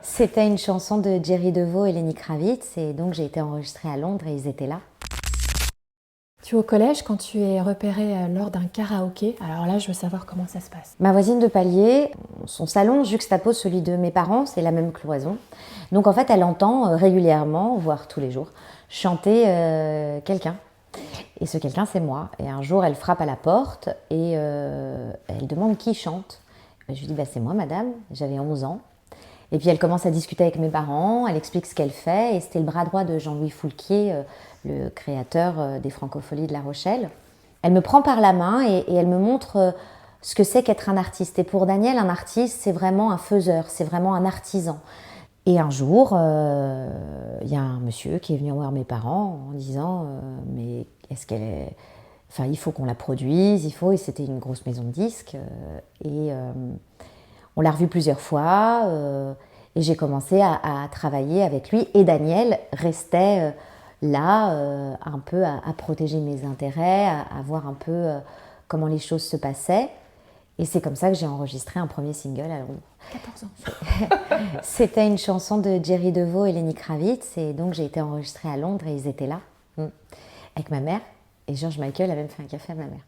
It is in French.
C'était une chanson de Jerry DeVos et Lenny Kravitz et donc j'ai été enregistrée à Londres et ils étaient là. Tu es au collège quand tu es repérée lors d'un karaoké. Alors là, je veux savoir comment ça se passe. Ma voisine de palier, son salon juxtapose celui de mes parents, c'est la même cloison. Donc en fait, elle entend régulièrement, voire tous les jours, chanter quelqu'un. Et ce quelqu'un, c'est moi. Et un jour, elle frappe à la porte et elle demande qui chante. Et je lui dis, bah, c'est moi, madame, j'avais 11 ans. Et puis elle commence à discuter avec mes parents, elle explique ce qu'elle fait, et c'était le bras droit de Jean-Louis Foulquier, le créateur des Francopholies de La Rochelle. Elle me prend par la main et elle me montre ce que c'est qu'être un artiste. Et pour Daniel, un artiste, c'est vraiment un faiseur, c'est vraiment un artisan. Et un jour, il y a un monsieur qui est venu voir mes parents en disant mais est-ce qu'elle est... Enfin, il faut qu'on la produise, il faut... Et c'était une grosse maison de disques. On l'a revu plusieurs fois et j'ai commencé à travailler avec lui. Et Daniel restait là, un peu à protéger mes intérêts, à voir un peu comment les choses se passaient. Et c'est comme ça que j'ai enregistré un premier single à Londres. 14 ans. C'était une chanson de Jerry DeVos et Lenny Kravitz. Et donc j'ai été enregistrée à Londres et ils étaient là, avec ma mère. Et George Michael a même fait un café à ma mère.